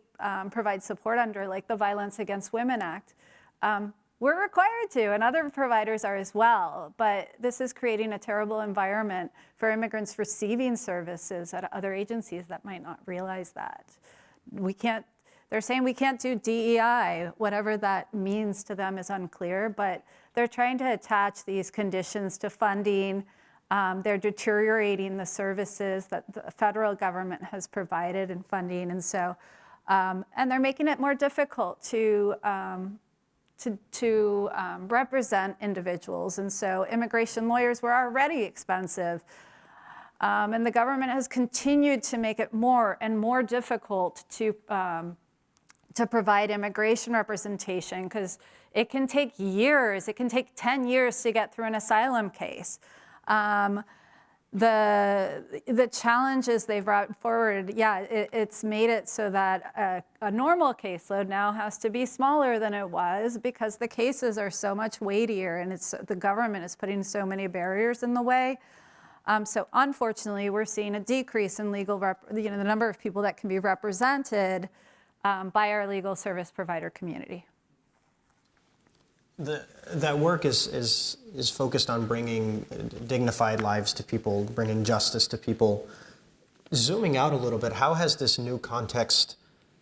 provide support under, like the Violence Against Women Act, we're required to, and other providers are as well. But this is creating a terrible environment for immigrants receiving services at other agencies that might not realize that. They're saying we can't do DEI. Whatever that means to them is unclear, but they're trying to attach these conditions to funding. They're deteriorating the services that the federal government has provided in funding. And so, and they're making it more difficult to represent individuals. And so immigration lawyers were already expensive. And the government has continued to make it more and more difficult to provide immigration representation, because it can take years. It can take 10 years to get through an asylum case. The challenges they've brought forward, it's made it so that a normal caseload now has to be smaller than it was because the cases are so much weightier, and the government is putting so many barriers in the way. So unfortunately, we're seeing a decrease in the number of people that can be represented by our legal service provider community. That work is focused on bringing dignified lives to people, bringing justice to people. Zooming out a little bit, how has this new context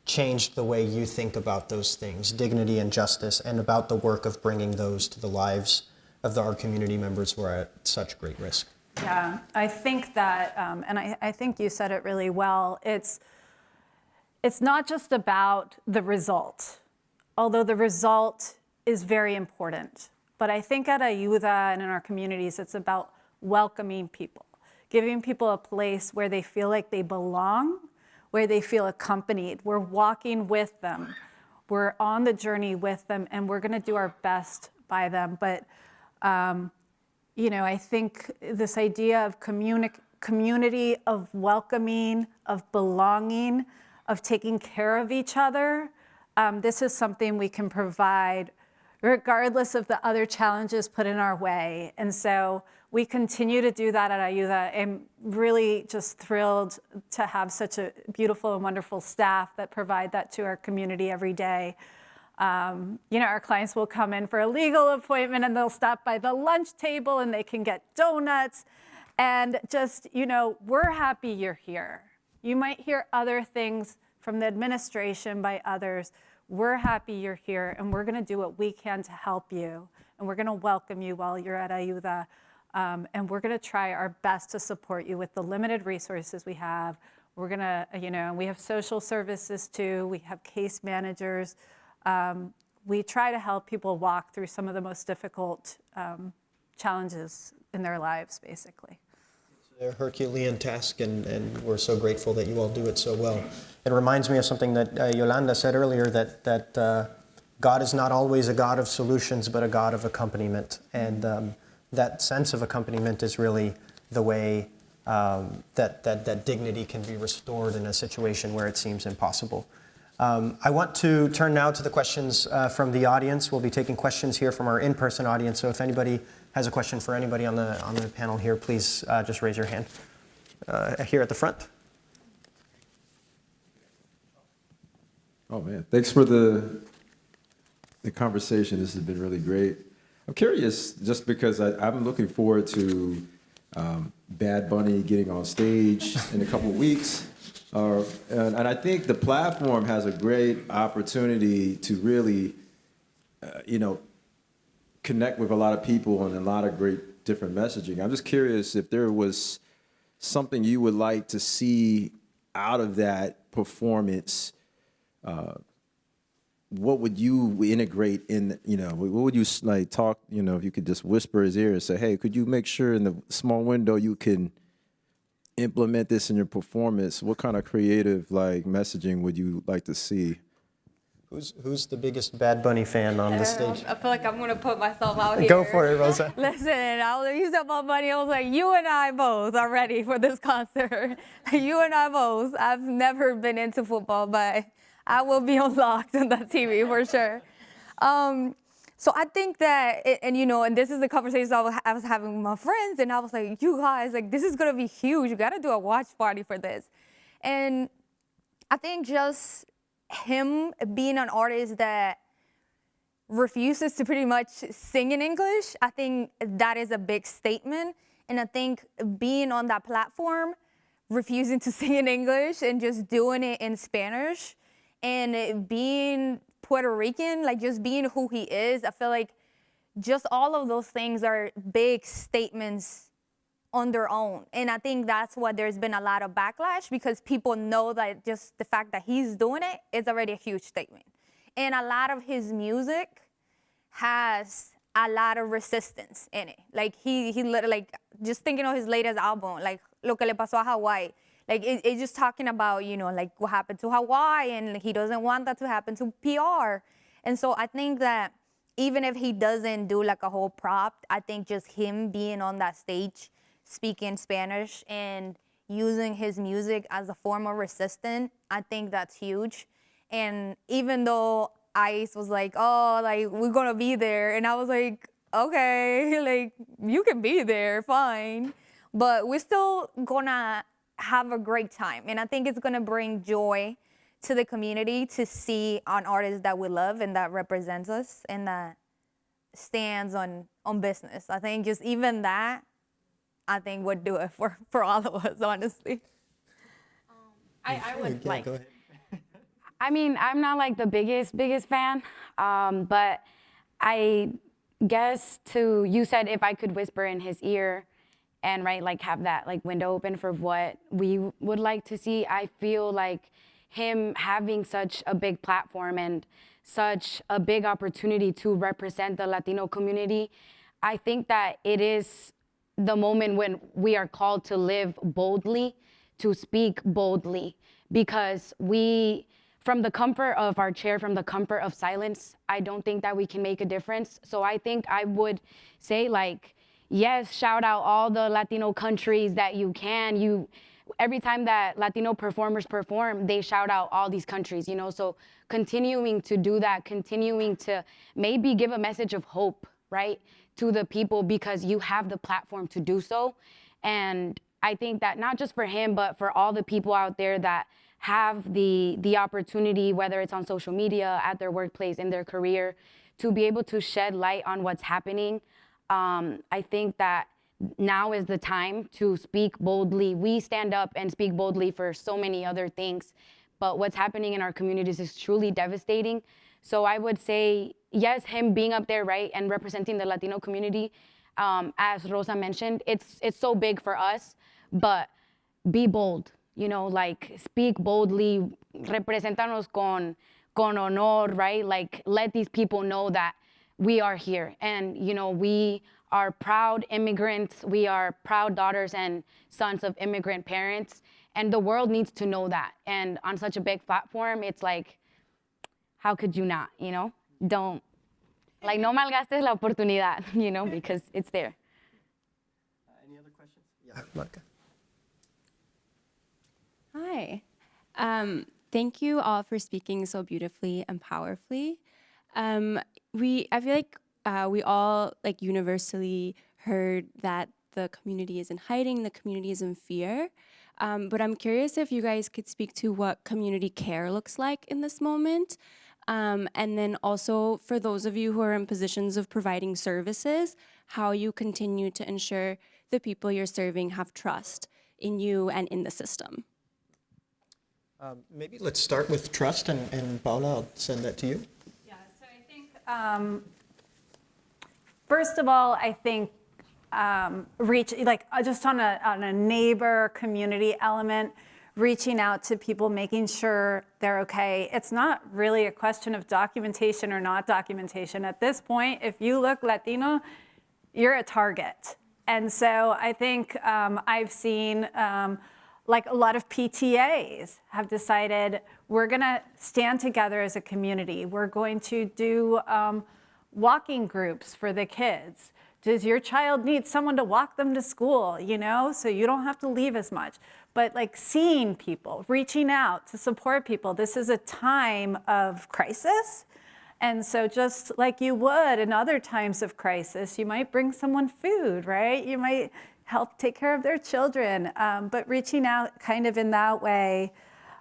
changed the way you think about those things, dignity and justice, and about the work of bringing those to the lives of our community members who are at such great risk? Yeah, I think that, and I think you said it really well, it's not just about the result, although the result is very important. But I think at Ayuda and in our communities, it's about welcoming people, giving people a place where they feel like they belong, where they feel accompanied. We're walking with them. We're on the journey with them, and we're gonna do our best by them. But, I think this idea of community, of welcoming, of belonging, of taking care of each other, this is something we can provide regardless of the other challenges put in our way. And so we continue to do that at Ayuda. I'm really just thrilled to have such a beautiful and wonderful staff that provide that to our community every day. Our clients will come in for a legal appointment and they'll stop by the lunch table and they can get donuts. And just, we're happy you're here. You might hear other things from the administration by others. We're happy you're here, and we're going to do what we can to help you, and we're going to welcome you while you're at Ayuda, and we're going to try our best to support you with the limited resources we have. We're going to, we have social services too. We have case managers. We try to help people walk through some of the most difficult challenges in their lives, basically. A Herculean task, and we're so grateful that you all do it so well. It reminds me of something that Yolanda said earlier, that God is not always a God of solutions, but a God of accompaniment. And that sense of accompaniment is really the way that dignity can be restored in a situation where it seems impossible. I want to turn now to the questions from the audience. We'll be taking questions here from our in-person audience. So if anybody has a question for anybody on the panel here, please just raise your hand. Here at the front. Oh man, thanks for the conversation. This has been really great. I'm curious, just because I'm looking forward to Bad Bunny getting on stage in a couple of weeks. And I think the platform has a great opportunity to really, connect with a lot of people and a lot of great different messaging. I'm just curious if there was something you would like to see out of that performance. What would you integrate in, what would you like talk, if you could just whisper his ear and say, hey, could you make sure in the small window you can implement this in your performance? What kind of creative messaging would you like to see? Who's the biggest Bad Bunny fan on the stage? I feel like I'm gonna put myself out here. Go for it, Rosa. Listen, you said about Bunny. I was like, you and I both are ready for this concert. You and I both. I've never been into football, but I will be unlocked on that TV for sure. So I think that, and this is the conversation I was having with my friends, and I was like, you guys, this is gonna be huge. You gotta do a watch party for this. And I think just him being an artist that refuses to pretty much sing in English, I think that is a big statement. And I think being on that platform, refusing to sing in English and just doing it in Spanish, and being Puerto Rican, just being who he is, I feel like just all of those things are big statements on their own. And I think that's what there's been a lot of backlash, because people know that just the fact that he's doing it is already a huge statement. And a lot of his music has a lot of resistance in it. He literally, just thinking of his latest album, Lo que le pasó a Hawaii. It's just talking about, what happened to Hawaii, and he doesn't want that to happen to PR. And so I think that even if he doesn't do a whole prop, I think just him being on that stage, speaking Spanish and using his music as a form of resistance, I think that's huge. And even though ICE was like, we're gonna be there, and I was like, okay, you can be there, fine. But we're still gonna have a great time. And I think it's gonna bring joy to the community to see an artist that we love and that represents us and that stands on business. I think just even that, I think would do it for all of us, honestly. I would Yeah, go ahead. I mean, I'm not the biggest fan, but I guess you said if I could whisper in his ear and have that window open for what we would like to see, I feel like him having such a big platform and such a big opportunity to represent the Latino community, I think that it is the moment when we are called to live boldly, to speak boldly, because from the comfort of our chair, from the comfort of silence, I don't think that we can make a difference. So I think I would say yes, shout out all the Latino countries that you can. Every time that Latino performers perform, they shout out all these countries, so continuing to do that, continuing to maybe give a message of hope, right, to the people, because you have the platform to do so. And I think that not just for him, but for all the people out there that have the opportunity, whether it's on social media, at their workplace, in their career, to be able to shed light on what's happening. I think that now is the time to speak boldly. We stand up and speak boldly for so many other things, but what's happening in our communities is truly devastating. So I would say, yes, him being up there, right, and representing the Latino community, as Rosa mentioned, it's so big for us, but be bold, speak boldly, representanos con honor, right? Let these people know that we are here, and we are proud immigrants, we are proud daughters and sons of immigrant parents, and the world needs to know that. And on such a big platform, it's how could you not, Don't, no malgastes la oportunidad, because it's there. Any other questions? Yeah, Monica. Hi. Thank you all for speaking so beautifully and powerfully. I feel like we all universally heard that the community is in hiding, the community is in fear. But I'm curious if you guys could speak to what community care looks like in this moment. And then also for those of you who are in positions of providing services, how you continue to ensure the people you're serving have trust in you and in the system. Maybe let's start with trust, and Paula, I'll send that to you. Yeah, so I think, first of all, I think just on a neighbor community element, reaching out to people, making sure they're okay. It's not really a question of documentation or not documentation. At this point, if you look Latino, you're a target. And so I think I've seen like a lot of PTAs have decided we're gonna stand together as a community. We're going to do walking groups for the kids. Does your child need someone to walk them to school, you know, so you don't have to leave as much? But like seeing people, reaching out to support people. This is a time of crisis. And so just like you would in other times of crisis, you might bring someone food, right? You might help take care of their children. But reaching out kind of in that way,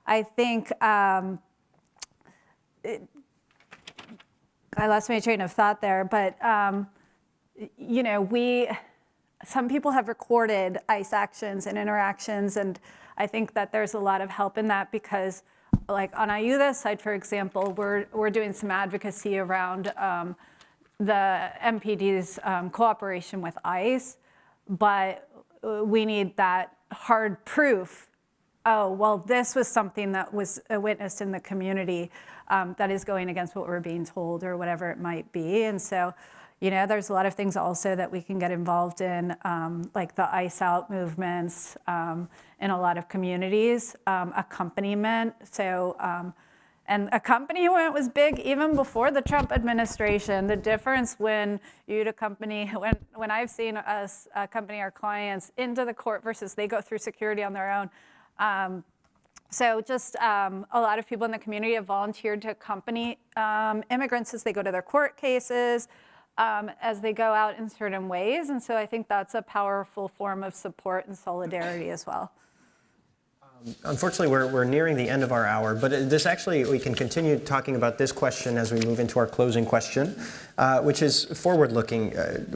I think, I lost my train of thought there, but you know, some people have recorded ICE actions and interactions, and I think that there's a lot of help in that because, like on Ayuda's side, for example, we're doing some advocacy around the MPD's cooperation with ICE, but we need that hard proof. Oh, well, this was something that was witnessed in the community that is going against what we're being told or whatever it might be. And so, you know, there's a lot of things also that we can get involved in, like the ICE Out movements in a lot of communities, accompaniment. So, and accompaniment was big even before the Trump administration. The difference when you'd accompany, when I've seen us accompany our clients into the court versus they go through security on their own. So just a lot of people in the community have volunteered to accompany immigrants as they go to their court cases, as they go out in certain ways. And so I think that's a powerful form of support and solidarity as well. Unfortunately, we're nearing the end of our hour, but this actually, we can continue talking about this question as we move into our closing question, which is forward-looking.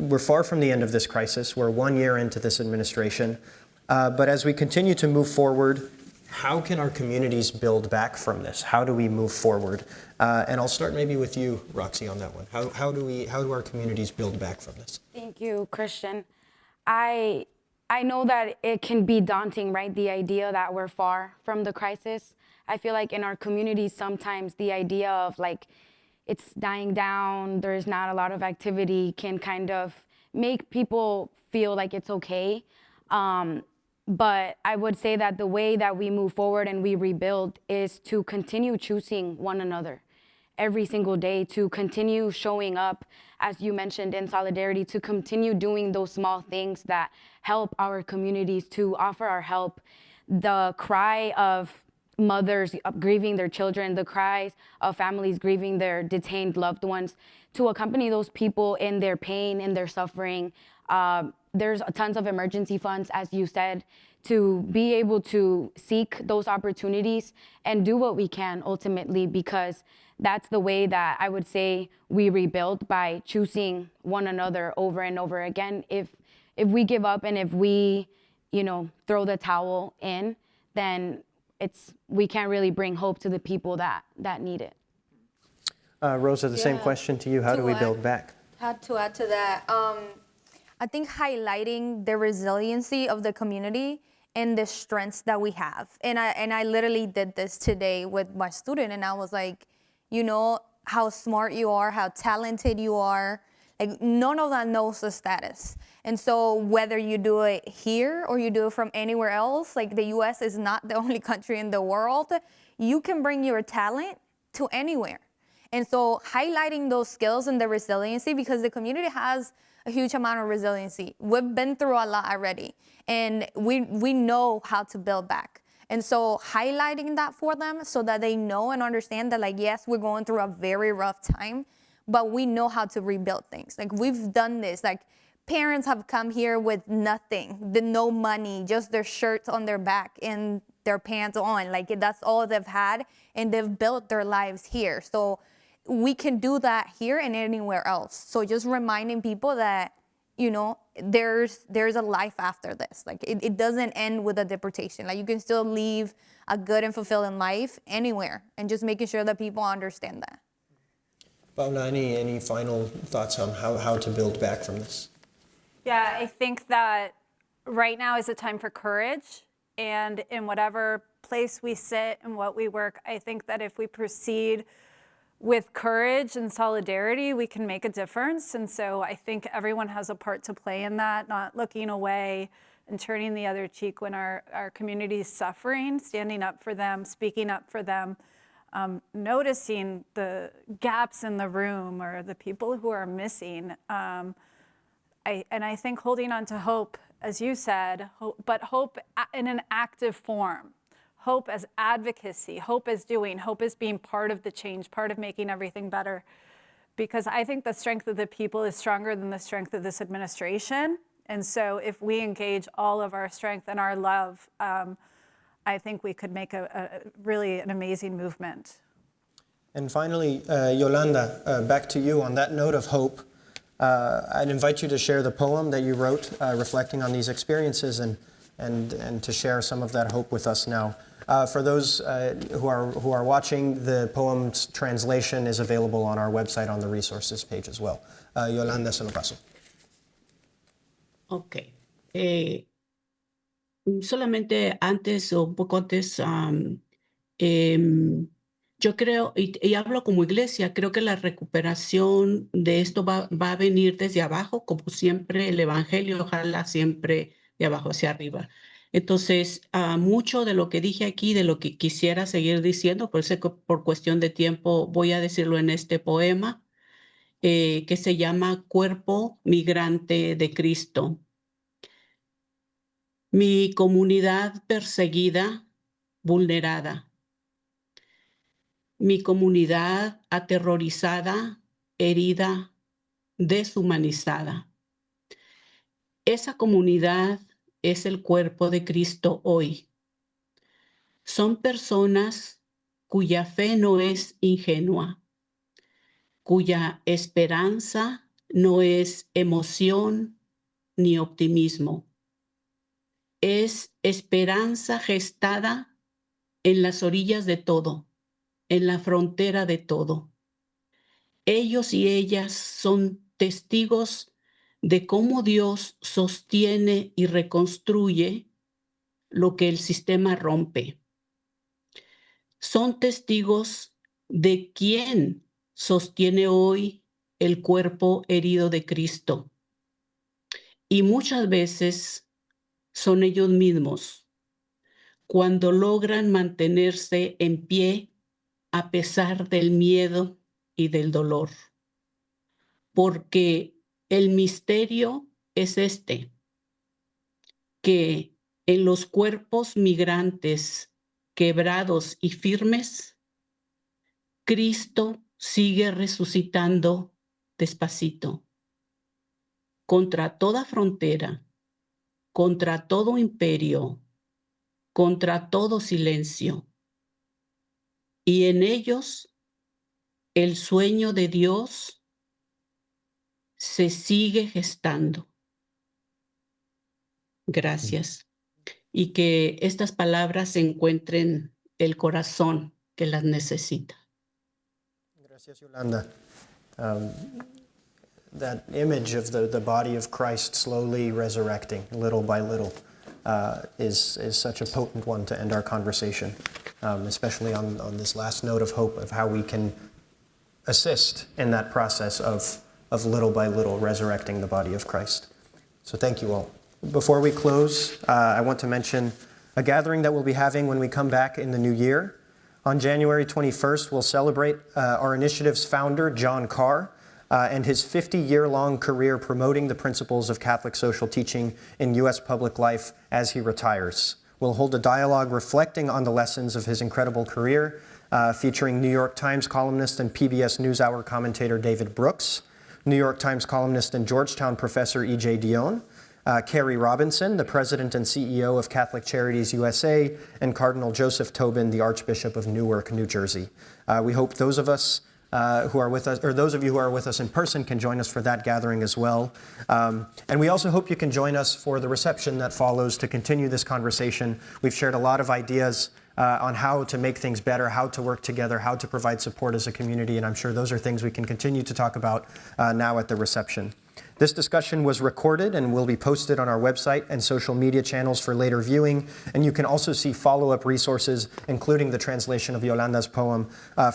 We're far from the end of this crisis. We're 1 year into this administration. But as we continue to move forward, how can our communities build back from this? How do we move forward? And I'll start maybe with you, Roxy, on that one. How do our communities build back from this? Thank you, Christian. I know that it can be daunting, right? The idea that we're far from the crisis. I feel like in our communities, sometimes the idea of like it's dying down, there's not a lot of activity can kind of make people feel like it's okay. But I would say that the way that we move forward and we rebuild is to continue choosing one another every single day, to continue showing up, as you mentioned, in solidarity, to continue doing those small things that help our communities, to offer our help. The cry of mothers grieving their children, the cries of families grieving their detained loved ones, to accompany those people in their pain, in their suffering. There's tons of emergency funds, as you said, to be able to seek those opportunities and do what we can ultimately, because that's the way that I would say we rebuild, by choosing one another over and over again. If we give up and if we, you know, throw the towel in, then we can't really bring hope to the people that need it. Rosa, the same question to you. How do we build back? Had to add to that. I think highlighting the resiliency of the community and the strengths that we have. And I literally did this today with my student, and I was like, you know how smart you are, how talented you are. Like, none of that knows the status. And so whether you do it here or you do it from anywhere else, like the US is not the only country in the world, you can bring your talent to anywhere. And so highlighting those skills and the resiliency, because the community has a huge amount of resiliency. We've been through a lot already, and we know how to build back. And so highlighting that for them so that they know and understand that, like, yes, we're going through a very rough time, but we know how to rebuild things. Like, we've done this. Like, parents have come here with nothing, no money, just their shirts on their back and their pants on. Like, that's all they've had, and they've built their lives here. So we can do that here and anywhere else. So just reminding people that, you know, there's a life after this. Like, it doesn't end with a deportation. Like, you can still live a good and fulfilling life anywhere, and just making sure that people understand that. Paula, any final thoughts on how to build back from this? Yeah, I think that right now is a time for courage. And in whatever place we sit and what we work, I think that if we proceed with courage and solidarity, we can make a difference. And so I think everyone has a part to play in that, not looking away and turning the other cheek when our community is suffering, standing up for them, speaking up for them, noticing the gaps in the room or the people who are missing. And I think holding on to hope, as you said, but hope in an active form. Hope as advocacy, hope as doing, hope as being part of the change, part of making everything better. Because I think the strength of the people is stronger than the strength of this administration. And so if we engage all of our strength and our love, I think we could make really an amazing movement. And finally, Yolanda, back to you. On that note of hope, I'd invite you to share the poem that you wrote reflecting on these experiences and to share some of that hope with us now. For those who are watching, the poem's translation is available on our website on the resources page as well. Yolanda, se lo paso. Ok. Solamente antes o un poco antes, yo creo, y hablo como iglesia, creo que la recuperación de esto va a venir desde abajo, como siempre el evangelio, ojalá siempre de abajo hacia arriba. Entonces, mucho de lo que dije aquí, de lo que quisiera seguir diciendo, por cuestión de tiempo voy a decirlo en este poema, que se llama Cuerpo Migrante de Cristo. Mi comunidad perseguida, vulnerada. Mi comunidad aterrorizada, herida, deshumanizada. Esa comunidad es el cuerpo de Cristo hoy. Son personas cuya fe no es ingenua, cuya esperanza no es emoción ni optimismo. Es esperanza gestada en las orillas de todo, en la frontera de todo. Ellos y ellas son testigos de cómo Dios sostiene y reconstruye lo que el sistema rompe. Son testigos de quién sostiene hoy el cuerpo herido de Cristo. Y muchas veces son ellos mismos cuando logran mantenerse en pie a pesar del miedo y del dolor. Porque el misterio es este, que en los cuerpos migrantes quebrados y firmes, Cristo sigue resucitando despacito, contra toda frontera, contra todo imperio, contra todo silencio. Y en ellos el sueño de Dios se sigue gestando. Gracias. Y que estas palabras encuentren el corazón que las necesita. Gracias, Yolanda. That image of the body of Christ slowly resurrecting, little by little, is such a potent one to end our conversation, especially on this last note of hope of how we can assist in that process of little by little resurrecting the body of Christ. So thank you all. Before we close, I want to mention a gathering that we'll be having when we come back in the new year. On January 21st, we'll celebrate our initiative's founder, John Carr, and his 50-year-long career promoting the principles of Catholic social teaching in U.S. public life as he retires. will hold a dialogue reflecting on the lessons of his incredible career, featuring New York Times columnist and PBS NewsHour commentator David Brooks, New York Times columnist and Georgetown professor E.J. Dionne, Carrie Robinson, the president and CEO of Catholic Charities USA, and Cardinal Joseph Tobin, the Archbishop of Newark, New Jersey. We hope those of us who are with us, or those of you who are with us in person, can join us for that gathering as well. And we also hope you can join us for the reception that follows to continue this conversation. We've shared a lot of ideas on how to make things better, how to work together, how to provide support as a community, and I'm sure those are things we can continue to talk about now at the reception. This discussion was recorded and will be posted on our website and social media channels for later viewing, and you can also see follow-up resources, including the translation of Yolanda's poem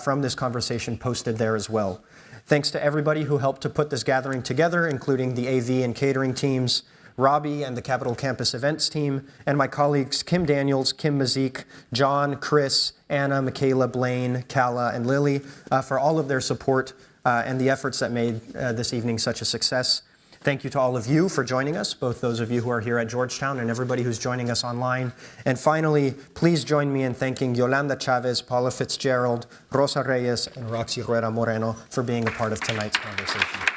from this conversation posted there as well. Thanks to everybody who helped to put this gathering together, including the AV and catering teams, Robbie and the Capital Campus events team, and my colleagues Kim Daniels, Kim Mazik, John, Chris, Anna, Michaela, Blaine, Kala, and Lily for all of their support and the efforts that made this evening such a success. Thank you to all of you for joining us, both those of you who are here at Georgetown and everybody who's joining us online. And finally, please join me in thanking Yolanda Chavez, Paula Fitzgerald, Rosa Reyes, and Roxy Rueda Moreno for being a part of tonight's conversation.